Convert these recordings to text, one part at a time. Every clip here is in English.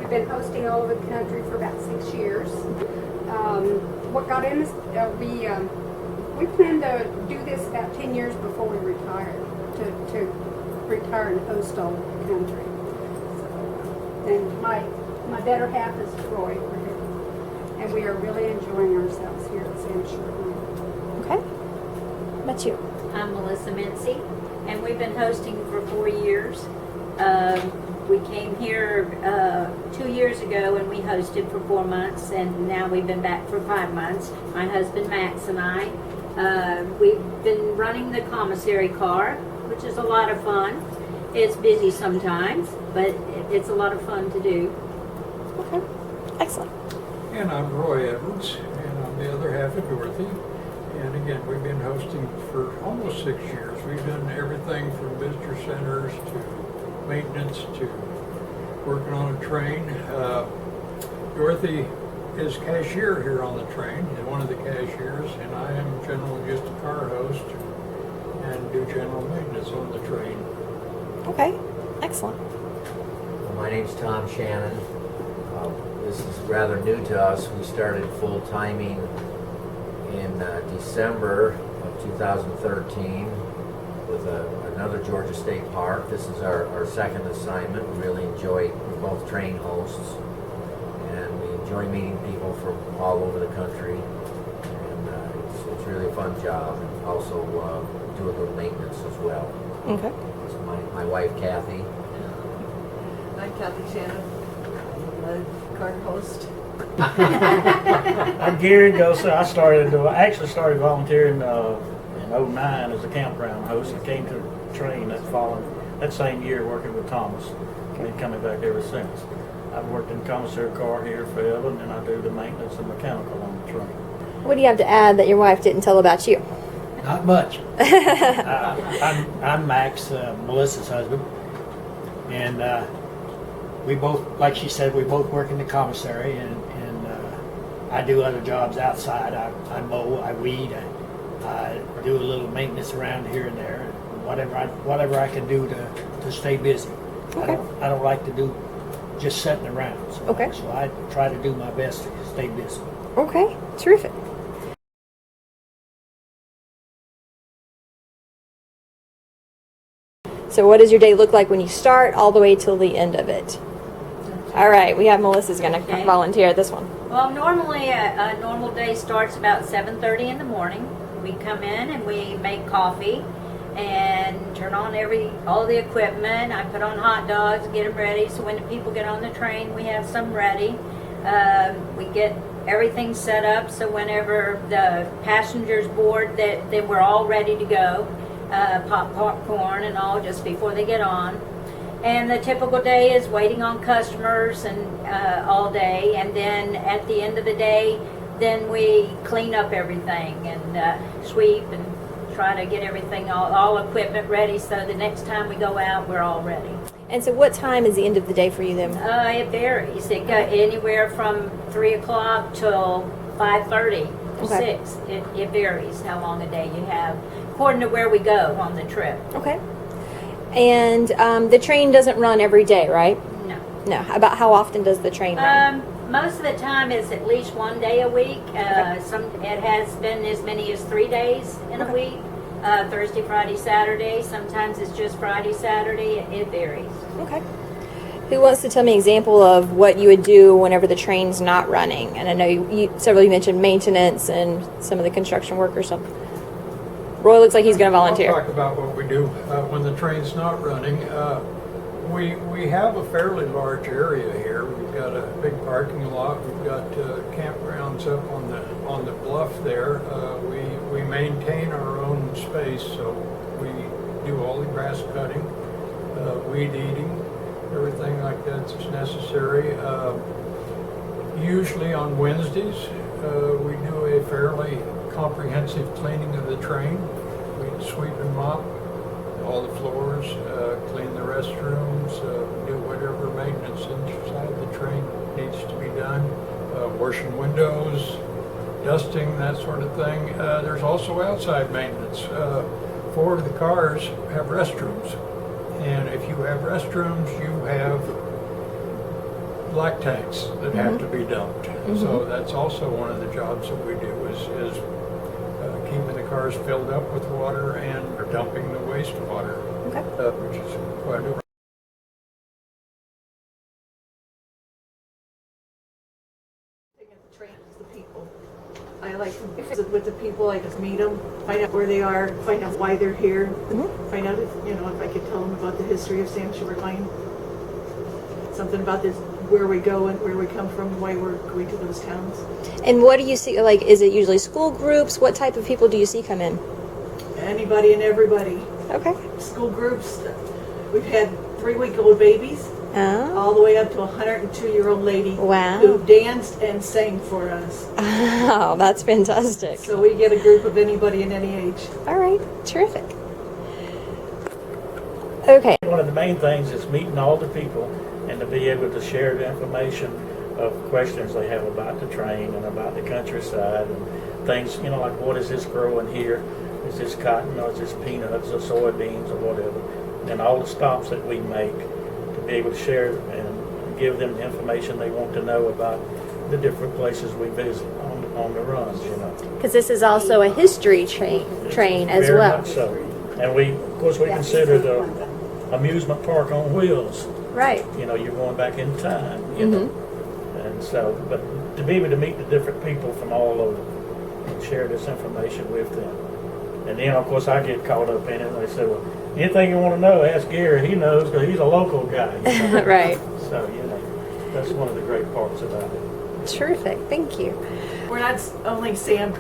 we've been hosting all over the country for about 6 years. What got in us, we planned to do this about 10 years before we retired, to retire and host all over the country. So, and my better half is Troy, and we are really enjoying ourselves here at SAM Shortline. Okay. What about you? I'm Melissa Mincy, and we've been hosting for 4 years. We came here 2 years ago and we hosted for 4 months, and now we've been back for 5 months. My husband Max and I. We've been running the commissary car, which is a lot of fun. It's busy sometimes, but it's a lot of fun to do. Okay. Excellent. And I'm Roy Evans, and I'm the other half of Dorothy. And again, we've been hosting for almost 6 years. We've done everything from visitor centers to maintenance to working on a train. Dorothy is cashier here on the train, and one of the cashiers, and I am generally just a car host and do general maintenance on the train. Okay. Excellent. Well, my name's Tom Shannon. This is rather new to us. We started full timing in December of 2013 with another Georgia State Park. This is our second assignment. We really enjoy, we're both train hosts, and we enjoy meeting people from all over the country, and it's really a fun job. And also do a little maintenance as well. Okay. This is my wife Kathy. I'm Kathy Shannon. I'm a car host. I'm Gary Gosa. I actually started volunteering in '09 as a campground host. I came to the train that same year working with Thomas. And been coming back ever since. I've worked in commissary car here forever, and then I do the maintenance and mechanical on the train. What do you have to add that your wife didn't tell about you? Not much. I'm Max, Melissa's husband, and we both, like she said, we both work in the commissary, and I do other jobs outside. I mow, I weed, I do a little maintenance around here and there, whatever I can do to stay busy. Okay. I don't like to do just sitting around. So, Okay. So I try to do my best to stay busy. Okay. Terrific. So what does your day look like when you start all the way till the end of it? All right, we have Melissa's going to Okay. volunteer this one. Well, normally a normal day starts about 7:30 in the morning. We come in and we make coffee and turn on all the equipment. I put on hot dogs, get them ready, so when the people get on the train, we have some ready. We get everything set up so whenever the passengers board, that we're all ready to go. Pop popcorn and all just before they get on. And the typical day is waiting on customers and all day, and then at the end of the day, then we clean up everything and sweep and try to get everything, all equipment ready, so the next time we go out, we're all ready. And so what time is the end of the day for you then? It varies. It got anywhere from 3 o'clock till 5:30 or Okay. 6. It varies how long a day you have, according to where we go on the trip. Okay. And the train doesn't run every day, right? No. No. About how often does the train run? Most of the time it's at least 1 day a week. It has been as many as 3 days in a week. Thursday, Friday, Saturday. Sometimes it's just Friday, Saturday. It varies. Okay. Who wants to tell me an example of what you would do whenever the train's not running? And I know you mentioned maintenance and some of the construction work or something. Roy looks like he's going to volunteer. I'll talk about what we do when the train's not running. We have a fairly large area here. We've got a big parking lot. We've got campgrounds up on the bluff there. We maintain our own space, so we do all the grass cutting, weed eating, everything like that's necessary. Usually on Wednesdays, we do a fairly comprehensive cleaning of the train. We sweep and mop all the floors, clean the restrooms, do whatever maintenance inside the train needs to be done, washing windows, dusting, that sort of thing. There's also outside maintenance. 4 of the cars have restrooms, and if you have restrooms, you have black tanks that have to be dumped. So that's also one of the jobs that we do is keeping the cars filled up with water and dumping the wastewater, Okay. which is quite a Thing at the train is the people. I like to visit with the people, I just meet them, find out where they are, find out why they're here, find out if, if I could tell them about the history of SAM Shortline, something about this, where we go and where we come from, why we're going to those towns. And what do you see? Like, is it usually school groups? What type of people do you see come in? Anybody and everybody. Okay. School groups, we've had 3-week-old babies, Oh. all the way up to a 102-year-old lady Wow. who danced and sang for us. Oh, that's fantastic. So we get a group of anybody in any age. All right. Terrific. Okay. One of the main things is meeting all the people and to be able to share the information of questions they have about the train and about the countryside and things, like what is this growing here? Is this cotton or is this peanuts or soybeans or whatever? And all the stops that we make to be able to share and give them the information they want to know about the different places we visit on the runs, Because this is also a history train as Very well. much so. And of course, we consider the amusement park on wheels. Right. You're going back in time, And so, but to be able to meet the different people from all over and share this information with them. And then, of course, I get caught up in it and they say, well, anything you want to know, ask Gary. He knows because he's a local guy. Right. So, that's one of the great parts about it. Terrific. Thank you. We're not only SAM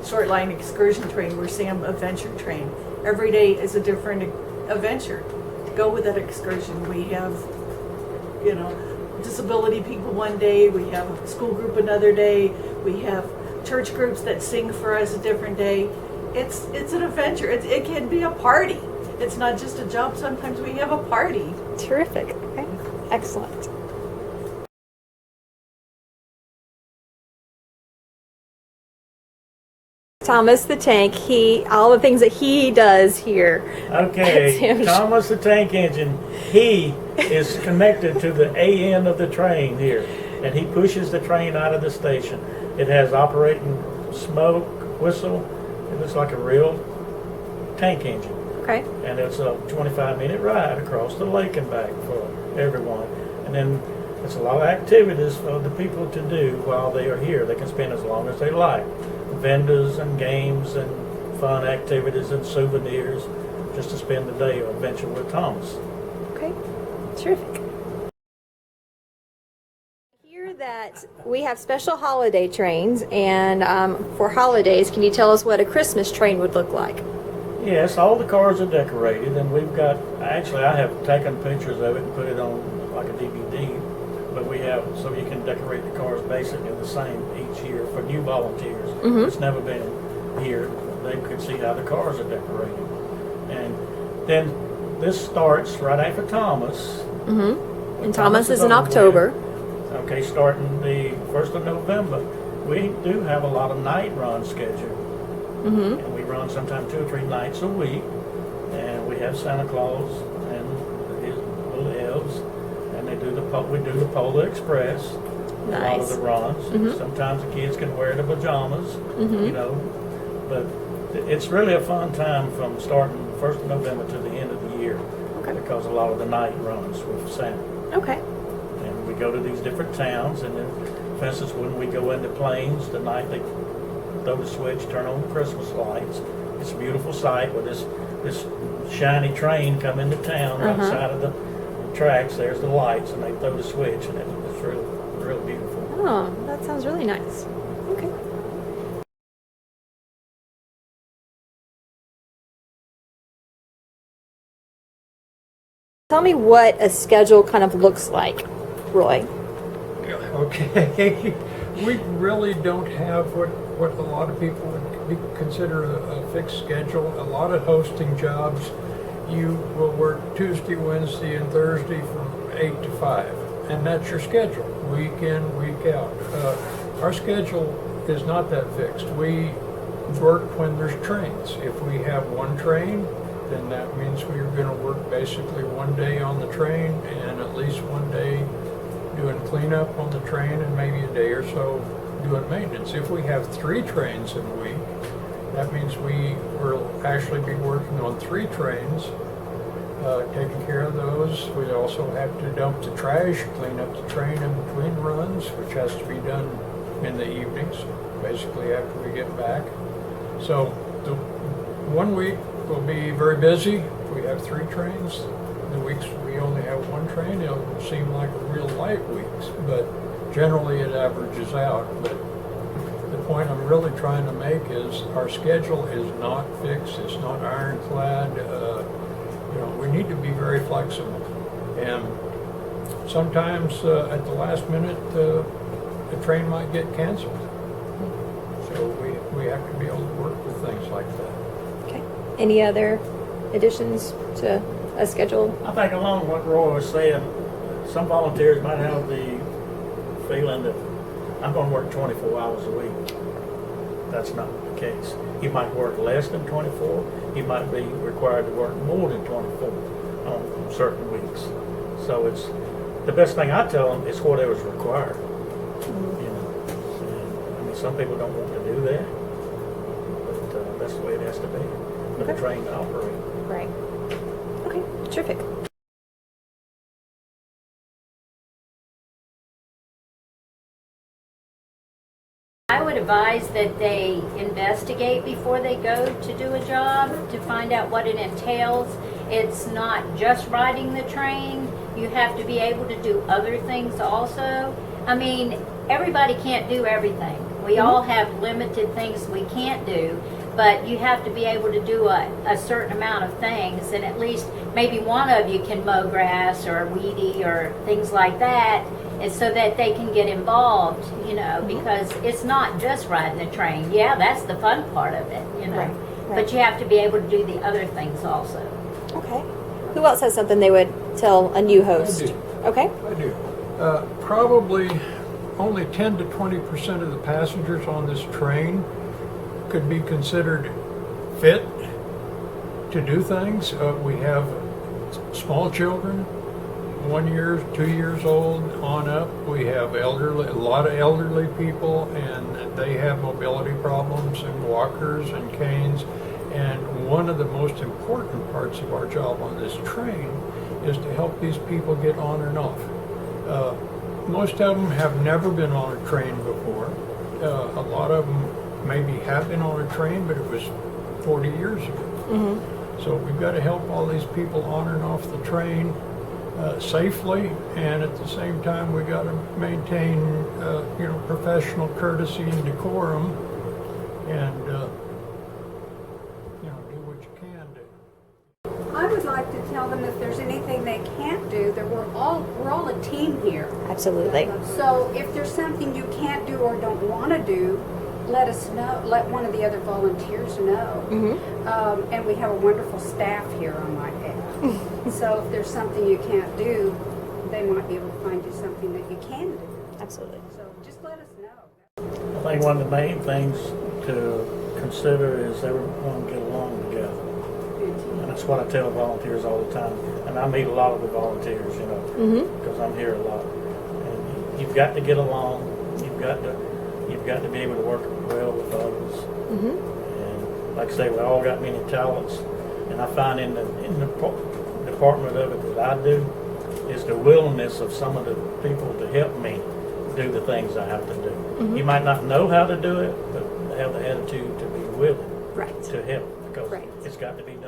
Shortline Excursion train, we're SAM Adventure train. Every day is a different adventure. To go with that excursion, we have, disability people one day, we have a school group another day, we have church groups that sing for us a different day. It's an adventure. It can be a party. It's not just a job. Sometimes we have a party. Terrific. Okay. Excellent. Thomas the Tank, all the things that he does here. Okay, Sam Thomas the Tank Engine, he is connected to the A end of the train here, and he pushes the train out of the station. It has operating smoke, whistle. It looks like a real tank engine. Okay. And it's a 25-minute ride across the lake and back for everyone. And then it's a lot of activities for the people to do while they are here. They can spend as long as they like. Vendors and games and fun activities and souvenirs just to spend the day or adventure with Thomas. Okay. Terrific. I hear that we have special holiday trains, and for holidays, can you tell us what a Christmas train would look like? Yes, all the cars are decorated, and we've got, actually I have taken pictures of it and put it on like a DVD, but we have, so you can decorate the cars basically the same each year for new volunteers. It's never been here. They could see how the cars are decorated. And then this starts right after Thomas. And Thomas is in October. Okay, starting the 1st of November. We do have a lot of night runs scheduled. And we run sometimes 2 or 3 nights a week. And we have Santa Claus and his little elves. And we do the Polar Express. A lot of the runs. Sometimes the kids can wear the pajamas, But it's really a fun time from starting 1st of November to the end of the year. Because a lot of the night runs with Santa. Okay. And we go to these different towns, and then, for instance, when we go into Plains, the night they throw the switch, turn on the Christmas lights. It's a beautiful sight with this shiny train come into town right side of the tracks. There's the lights, and they throw the switch, and it's real beautiful. Oh, that sounds really nice. Okay. Tell me what a schedule kind of looks like, Roy. Okay, we really don't have what a lot of people would consider a fixed schedule. A lot of hosting jobs, you will work Tuesday, Wednesday, and Thursday from 8 to 5, and that's your schedule, week in, week out. Our schedule is not that fixed. We work when there's trains. If we have one train, then that means we're going to work basically one day on the train and at least one day doing cleanup on the train and maybe a day or so doing maintenance. If we have 3 trains in a week, that means we will actually be working on 3 trains, taking care of those. We also have to dump the trash, clean up the train in between runs, which has to be done in the evenings, basically after we get back. So the one week will be very busy. We have 3 trains. The weeks we only have 1 train, it'll seem like real light weeks, but generally it averages out. But the point I'm really trying to make is our schedule is not fixed. It's not ironclad. We need to be very flexible. And sometimes at the last minute, the train might get canceled. So we have to be able to work with things like that. Okay. Any other additions to a schedule? I think along what Roy was saying, some volunteers might have the feeling that I'm going to work 24 hours a week. That's not the case. He might work less than 24. He might be required to work more than 24 on certain weeks. So it's the best thing I tell them is whatever's required. You know, and, I mean, some people don't want to do that, but that's the way it has to be for the train to operate. Right. Okay, terrific. I would advise that they investigate before they go to do a job to find out what it entails. It's not just riding the train. You have to be able to do other things also. I mean, everybody can't do everything. We all have limited things we can't do, but you have to be able to do a certain amount of things, and at least maybe one of you can mow grass or weedy or things like that, and so that they can get involved, you know, because it's not just riding the train. Yeah, that's the fun part of it, you know, Right. but you have to be able to do the other things also. Okay. Who else has something they would tell a new host? I do. Okay. I do. Probably only 10 to 20% of the passengers on this train could be considered fit to do things. We have small children, 1 year, 2 years old on up. We have a lot of elderly people, and they have mobility problems and walkers and canes. And one of the most important parts of our job on this train is to help these people get on and off. Most of them have never been on a train before. A lot of them maybe have been on a train, but it was 40 years ago. So we've got to help all these people on and off the train safely, and at the same time we've got to maintain professional courtesy and decorum, and do what you can do. I would like to tell them if there's anything they can't do, that we're all a team here. Absolutely. So if there's something you can't do or don't want to do, let us know. Let one of the other volunteers know. And we have a wonderful staff here, I might add. So if there's something you can't do, they might be able to find you something that you can do. Absolutely. So just let us know. I think one of the main things to consider is everyone get along together. And that's what I tell volunteers all the time. And I meet a lot of the volunteers, because I'm here a lot. And you've got to get along. You've got to be able to work well with others. And like I say, we all got many talents. And I find in the department of it that I do is the willingness of some of the people to help me do the things I have to do. You might not know how to do it, but have the attitude to be willing Right. to help, because Right. it's got to be done.